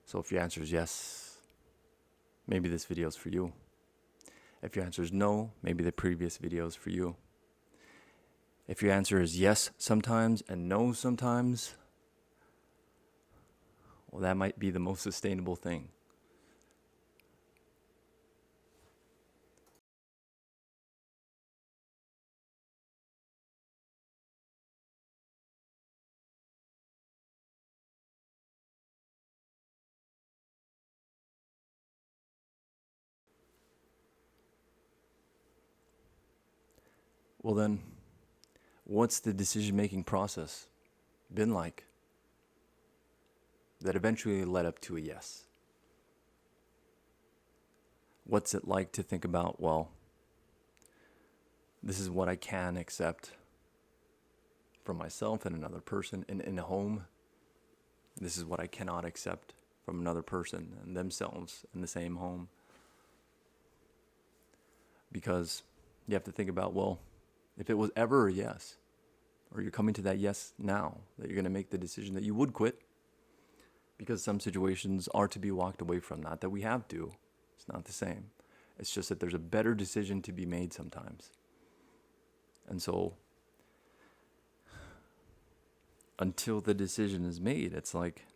So if your answer is yes, maybe this video is for you. If your answer is no, maybe the previous video is for you. If your answer is yes sometimes and no sometimes, well, that might be the most sustainable thing. Well then, what's the decision-making process been like that eventually led up to a yes? What's it like to think about, well, this is what I can accept from myself and another person in a home. This is what I cannot accept from another person and themselves in the same home. Because you have to think about, well, if it was ever a yes, or you're coming to that yes now, that you're going to make the decision that you would quit, because some situations are to be walked away from. Not that we have to. It's not the same. It's just that there's a better decision to be made sometimes. And so, until the decision is made, it's like,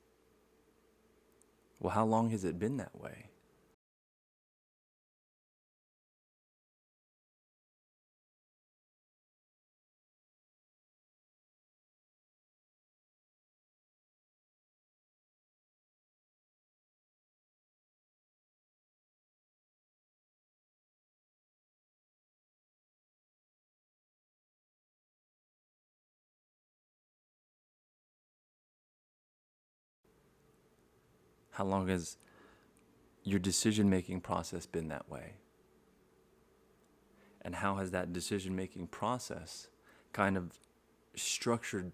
well, how long has it been that way? How long has your decision-making process been that way? And how has that decision-making process kind of structured,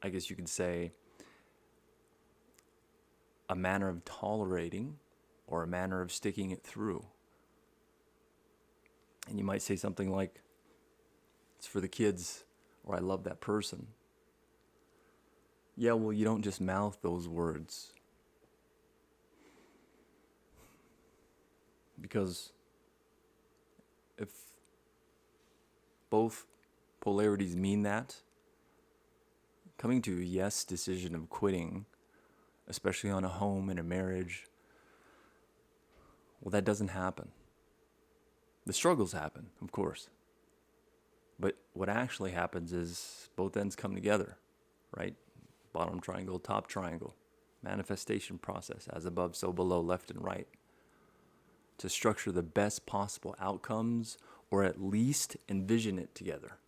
I guess you could say, a manner of tolerating or a manner of sticking it through? And you might say something like, it's for the kids, or I love that person. Yeah, well, you don't just mouth those words. Because if both polarities mean that, coming to a yes decision of quitting, especially on a home and a marriage, well, that doesn't happen. The struggles happen, of course. But what actually happens is both ends come together, right? Bottom triangle, top triangle. Manifestation process, as above, so below, left and right. To structure the best possible outcomes, or at least envision it together.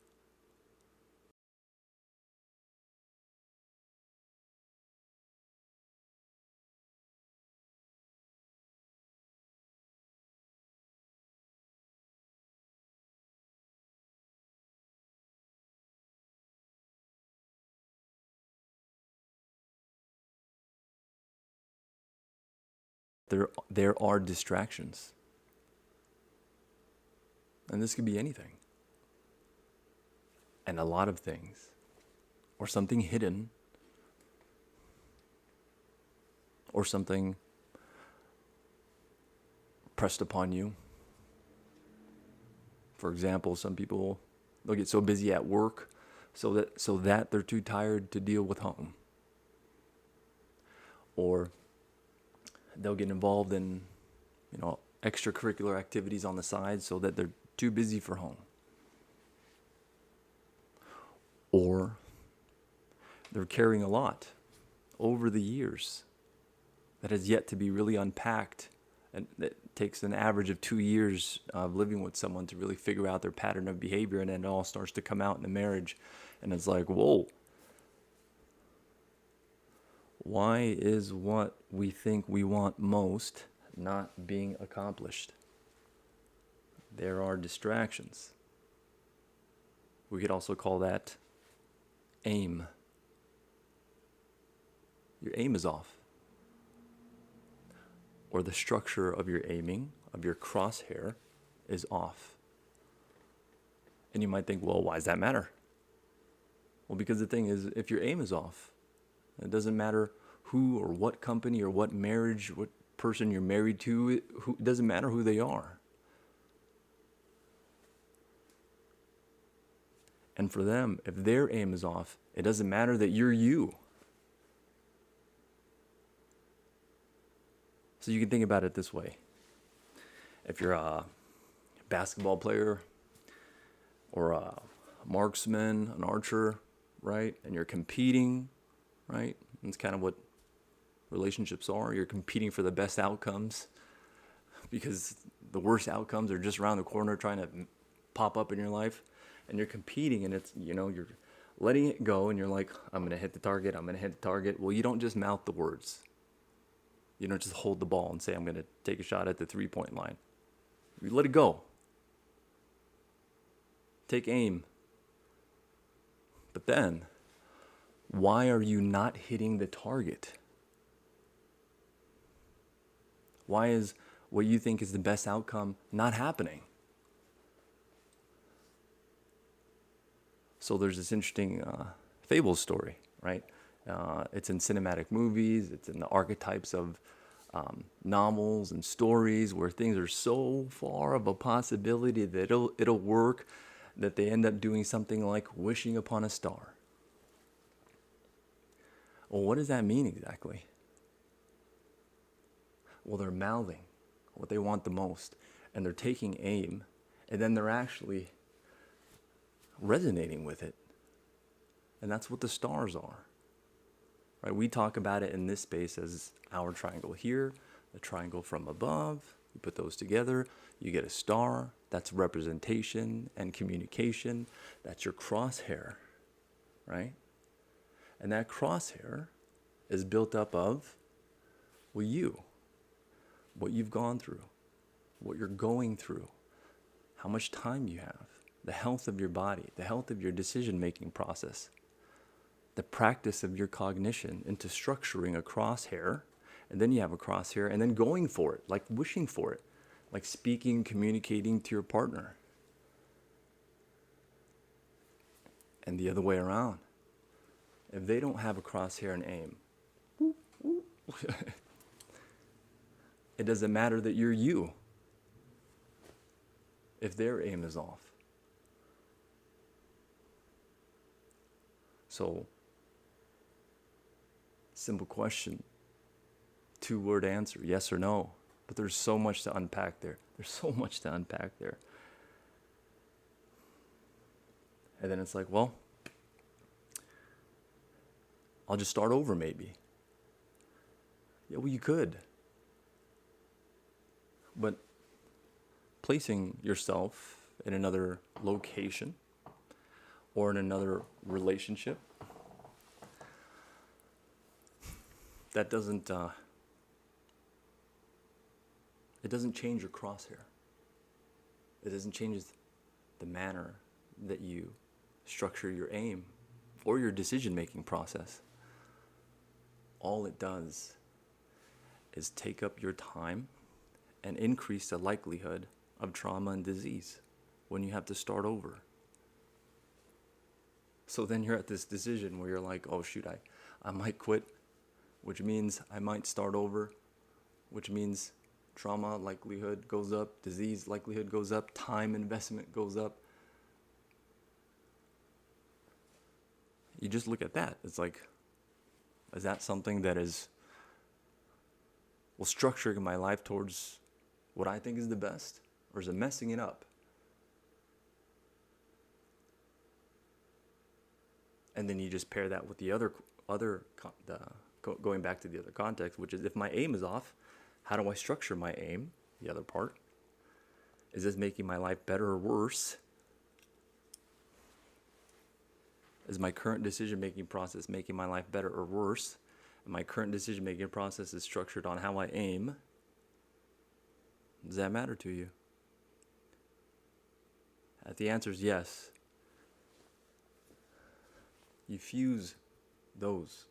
There are distractions. And this could be anything. And a lot of things. Or something hidden. Or something pressed upon you. For example, some people, they'll get so busy at work so that they're too tired to deal with home. Or they'll get involved in, extracurricular activities on the side so that they're too busy for home. Or they're carrying a lot over the years that has yet to be really unpacked. And it takes an average of 2 years of living with someone to really figure out their pattern of behavior, and then it all starts to come out in the marriage. And it's like, whoa. Why is what we think we want most not being accomplished? There are distractions. We could also call that aim. Your aim is off. Or the structure of your aiming, of your crosshair, is off. And you might think, well, why does that matter? Well, because the thing is, if your aim is off, it doesn't matter who or what company or what marriage, what person you're married to, it doesn't matter who they are. And for them, if their aim is off, it doesn't matter that you're you. So you can think about it this way. If you're a basketball player or a marksman, an archer, right? And you're competing, right? That's kind of what relationships are. You're competing for the best outcomes because the worst outcomes are just around the corner trying to pop up in your life. And you're competing, and it's, you're letting it go, and you're like, I'm going to hit the target, I'm going to hit the target. Well, you don't just mouth the words. You don't just hold the ball and say, I'm going to take a shot at the 3-point line. You let it go. Take aim. But then, why are you not hitting the target? Why is what you think is the best outcome not happening? So there's this interesting fable story, right? It's in cinematic movies. It's in the archetypes of novels and stories where things are so far of a possibility that it'll work that they end up doing something like wishing upon a star. Well, what does that mean exactly? Well, they're mouthing what they want the most, and they're taking aim, and then they're actually resonating with it. And that's what the stars are. Right? We talk about it in this space as our triangle here, the triangle from above. You put those together, you get a star. That's representation and communication. That's your crosshair, right? And that crosshair is built up of, well, you, what you've gone through, what you're going through, how much time you have, the health of your body, the health of your decision-making process, the practice of your cognition into structuring a crosshair, and then you have a crosshair, and then going for it, like wishing for it, like speaking, communicating to your partner. And the other way around. If they don't have a crosshair and aim, it doesn't matter that you're you if their aim is off. So, simple question, 2-word answer, yes or no. But there's so much to unpack there. And then it's like, well, I'll just start over maybe. Yeah, well, you could. But placing yourself in another location or in another relationship, that doesn't it doesn't change your crosshair. It doesn't change the manner that you structure your aim or your decision-making process. All it does is take up your time and increase the likelihood of trauma and disease when you have to start over. So then you're at this decision where you're like, oh shoot, I might quit, which means I might start over, which means trauma likelihood goes up, disease likelihood goes up, time investment goes up. You just look at that. It's like, is that something that is, well, structuring my life towards what I think is the best? Or is it messing it up? And then you just pair that with the going back to the other context, which is if my aim is off, how do I structure my aim? The other part. Is this making my life better or worse? Is my current decision-making process making my life better or worse? And my current decision-making process is structured on how I aim. Does that matter to you? If the answer is yes, you fuse those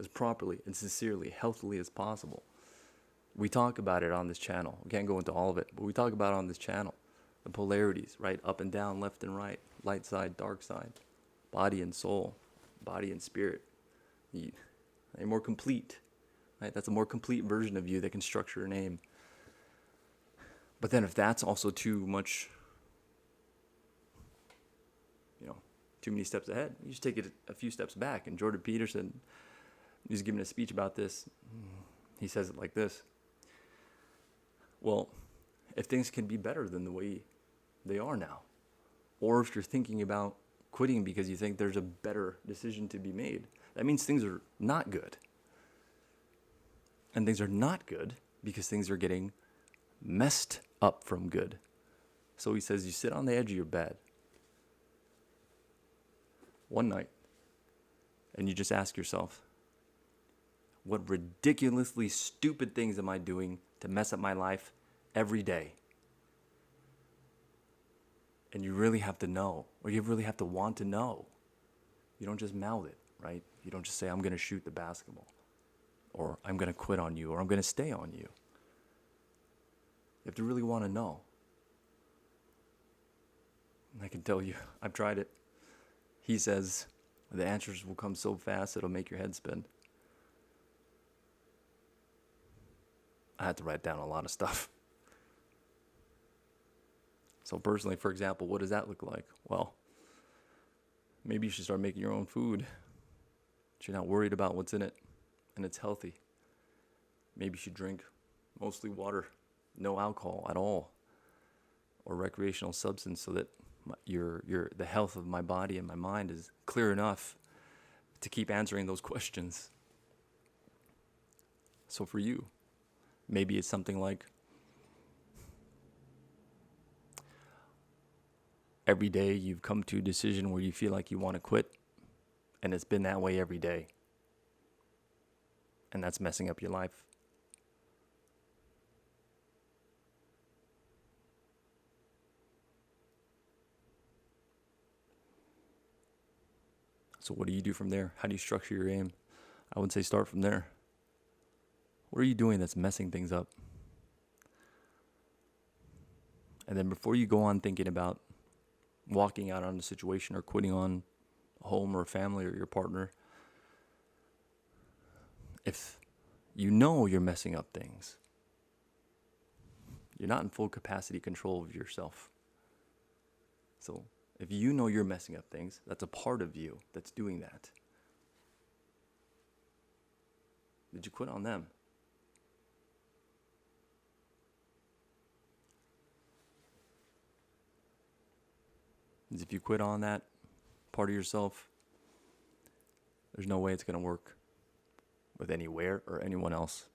as properly and sincerely, healthily as possible. We talk about it on this channel. We can't go into all of it, but we talk about it on this channel. The polarities, right? Up and down, left and right, light side, dark side, body and soul, body and spirit. a more complete, right? That's a more complete version of you that can structure an aim. But then if that's also too much, too many steps ahead, you just take it a few steps back. And Jordan Peterson, he's giving a speech about this. He says it like this. Well, if things can be better than the way they are now, or if you're thinking about quitting because you think there's a better decision to be made, that means things are not good. And things are not good because things are getting messed up from good. So he says you sit on the edge of your bed one night and you just ask yourself, what ridiculously stupid things am I doing to mess up my life every day? And you really have to know, or you really have to want to know. You don't just mouth it, right? You don't just say, I'm going to shoot the basketball, or I'm going to quit on you, or I'm going to stay on you. You have to really want to know. And I can tell you, I've tried it. He says the answers will come so fast it'll make your head spin. I had to write down a lot of stuff. So personally, for example, what does that look like? Well, maybe you should start making your own food. You're not worried about what's in it, and it's healthy. Maybe you should drink mostly water, no alcohol at all, or recreational substance, so that the health of my body and my mind is clear enough to keep answering those questions. So for you, maybe it's something like, every day you've come to a decision where you feel like you want to quit, and it's been that way every day. And that's messing up your life. So what do you do from there? How do you structure your aim? I would say start from there. What are you doing that's messing things up? And then before you go on thinking about walking out on a situation or quitting on a home or a family or your partner, if you know you're messing up things, you're not in full capacity control of yourself. So if you know you're messing up things, that's a part of you that's doing that. Did you quit on them? Because if you quit on that part of yourself, there's no way it's going to work with anywhere or anyone else.